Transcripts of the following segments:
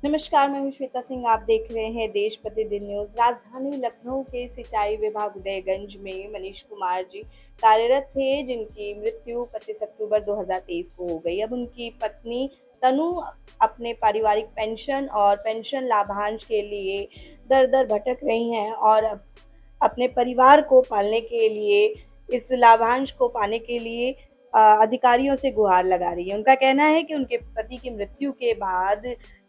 नमस्कार, मैं हूं श्वेता सिंह। आप देख रहे हैं देश प्रतिदिन न्यूज़। राजधानी लखनऊ के सिंचाई विभाग उदयगंज में मनीष कुमार जी कार्यरत थे, जिनकी मृत्यु 25 अक्टूबर 2023 को हो गई। अब उनकी पत्नी तनु अपने पारिवारिक पेंशन और पेंशन लाभांश के लिए दर-दर भटक रही हैं और अब अपने परिवार को पालने के लिए, इस लाभांश को पाने के लिए अधिकारियों से गुहार लगा रही हैं। उनका कहना है कि उनके पति की मृत्यु के बाद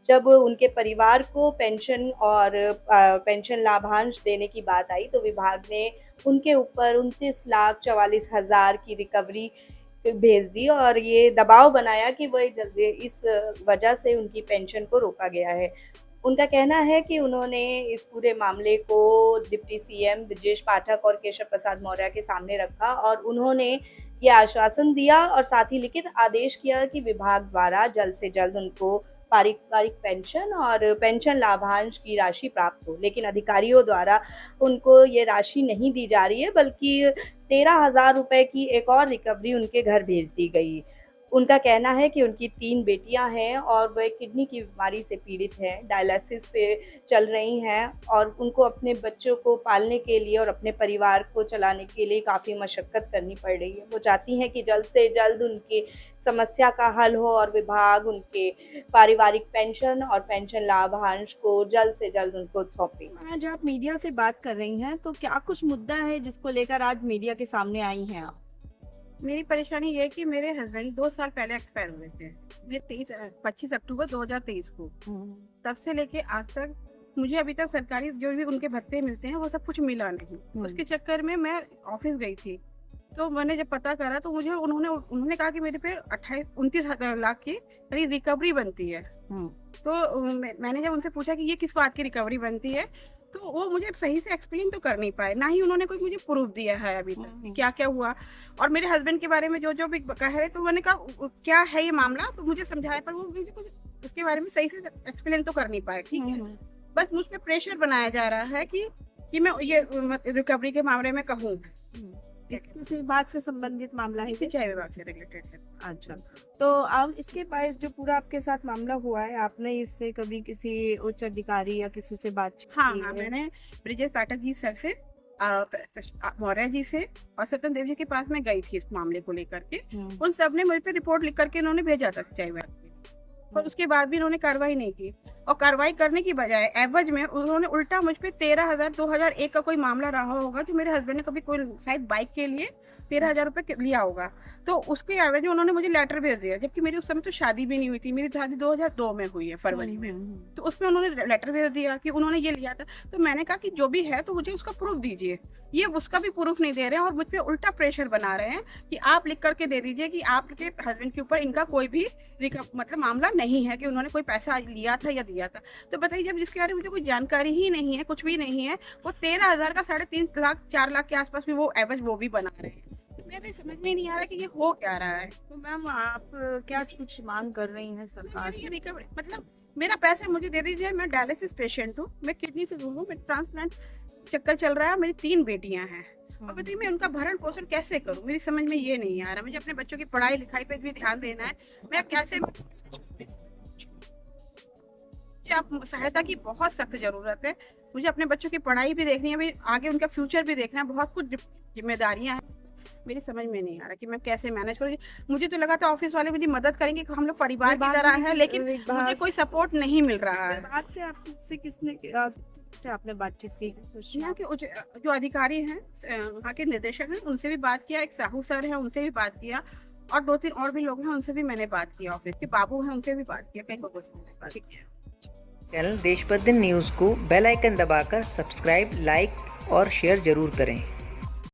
जब उनके परिवार को पेंशन और पेंशन लाभांश देने की बात आई, तो विभाग ने उनके ऊपर 29,44,000 की रिकवरी भेज दी और ये दबाव बनाया कि वह जल्दी, इस वजह से उनकी पेंशन को रोका गया है। उनका कहना है कि उन्होंने इस पूरे मामले को डिप्टी सीएम ब्रजेश पाठक और केशव प्रसाद मौर्य के सामने रखा और उन्होंने ये आश्वासन दिया और साथ ही लिखित आदेश किया कि विभाग द्वारा जल्द से जल्द उनको पारिवारिक पेंशन और पेंशन लाभांश की राशि प्राप्त हो। लेकिन अधिकारियों द्वारा उनको ये राशि नहीं दी जा रही है, बल्कि 13,000 रुपए की एक और रिकवरी उनके घर भेज दी गई। उनका कहना है कि उनकी 3 बेटियां हैं और वह किडनी की बीमारी से पीड़ित हैं, डायलिसिस पे चल रही हैं और उनको अपने बच्चों को पालने के लिए और अपने परिवार को चलाने के लिए काफ़ी मशक्क़त करनी पड़ रही है। वो चाहती हैं कि जल्द से जल्द उनकी समस्या का हल हो और विभाग उनके पारिवारिक पेंशन और पेंशन लाभांश को जल्द से जल्द उनको सौंपे। आज आप मीडिया से बात कर रही हैं, तो क्या कुछ मुद्दा है जिसको लेकर आज मीडिया के सामने आई हैं आप? मेरी परेशानी ये है कि मेरे हस्बैंड 2 साल पहले एक्सपायर हुए थे। ये 25 अक्टूबर 2023 को। तब से लेके आज तक मुझे अभी तक सरकारी जो भी उनके भत्ते मिलते हैं वो सब कुछ मिला नहीं। उसके चक्कर में मैं ऑफिस गई थी, तो मैंने जब पता करा तो मुझे उन्होंने कहा कि मेरे पे 29 लाख की रिकवरी बनती है। तो मैंने जब उनसे पूछा कि ये किस बात की रिकवरी बनती है, तो वो मुझे सही से एक्सप्लेन तो कर नहीं पाए, ना ही उन्होंने कोई मुझे प्रूफ दिया है अभी तक क्या क्या हुआ। और मेरे हस्बैंड के बारे में जो जो भी कह रहे, तो मैंने कहा क्या है ये मामला, तो मुझे समझाया, पर वो मुझे कुछ उसके बारे में सही से एक्सप्लेन तो कर नहीं पाए। ठीक है, बस मुझ पर प्रेशर बनाया जा रहा है कि मैं ये रिकवरी के मामले में कहूँ। किसी विभाग से संबंधित मामला है? सिंचाई विभाग से रिलेटेड है। अच्छा, तो अब इसके पास जो पूरा आपके साथ मामला हुआ है, आपने इससे कभी किसी उच्च अधिकारी या किसी से बातचीत की? हाँ, मैंने ब्रजेश पाठक जी सर से, मौर्य जी से और सत्यन देव जी के पास में गई थी इस मामले को लेकर के। उन सब ने मुझे पे रिपोर्ट लिख करके उन्होंने भेजा था सिंचाई विभाग, पर उसके बाद भी उन्होंने कार्रवाई नहीं की। और कार्रवाई करने की बजाय एवज में उन्होंने उल्टा मुझ पे 13,000 2001 का कोई मामला रहा होगा, जो मेरे हस्बैंड ने कभी कोई शायद बाइक के लिए 13,000 रुपये लिया होगा, तो उसके एवज में उन्होंने मुझे लेटर भेज दिया, जबकि मेरी उस समय तो शादी भी नहीं हुई थी। मेरी शादी 2002 में हुई है, फरवरी में। तो उसमें उन्होंने लेटर भेज दिया कि उन्होंने ये लिया था। तो मैंने कहा कि जो भी है तो मुझे उसका प्रूफ दीजिए। ये उसका भी प्रूफ नहीं दे रहे हैं और मुझ पर उल्टा प्रेशर बना रहे हैं कि आप लिख करके दे दीजिए कि आपके हस्बैंड के ऊपर इनका कोई भी मतलब मामला नहीं है, कि उन्होंने कोई पैसा लिया था या दिया था। तो बताइए, जब जिसके बारे में मुझे कोई जानकारी ही नहीं है, कुछ भी नहीं है, वो 13,000 का 3.5 लाख 4 लाख के आसपास भी वो एवज वो भी बना रहे हैं। तो मेरे समझ में नहीं आ रहा कि ये हो क्या रहा है। तो मैम, आप क्या कुछ मांग कर रही हैं सरकार से? रिकवरी मतलब मेरा पैसा मुझे दे दीजिए। मैं डायलिसिस पेशेंट हूँ, मैं किडनी से दूर हूँ, मैं ट्रांसप्लांट चक्कर चल रहा है। मेरी 3 बेटियां हैं और बताइए मैं उनका भरण पोषण कैसे करूँ? मेरी समझ में ये नहीं आ रहा। मुझे अपने बच्चों की पढ़ाई लिखाई पे भी ध्यान देना है। मैं कैसे, आप सहायता की बहुत सख्त जरूरत है। मुझे अपने बच्चों की पढ़ाई भी देखनी है, आगे उनका फ्यूचर भी देखना है, बहुत कुछ जिम्मेदारियां हैं। मेरी समझ में नहीं आ रहा कि मैं कैसे मैनेज करूँ। मुझे तो लगा था ऑफिस वाले मेरी मदद करेंगे, हम लोग परिवार की तरह हैं, लेकिन मुझे कोई सपोर्ट नहीं मिल रहा है। विभाग से आपसे किसने से आपने बातचीत की? यहाँ के जो अधिकारी हैं, वहाँ के निदेशक हैं, उनसे भी बात किया। एक साहू सर है, उनसे भी बात किया, और 2-3 और भी लोग हैं, उनसे भी मैंने बात किया। ऑफिस के बाबू हैं, उनसे भी बात किया। कई लोगों से मैंने बात किया। चैनल देश प्रतिदिन न्यूज़ को बेल आइकन दबाकर सब्सक्राइब, लाइक और शेयर जरूर करें।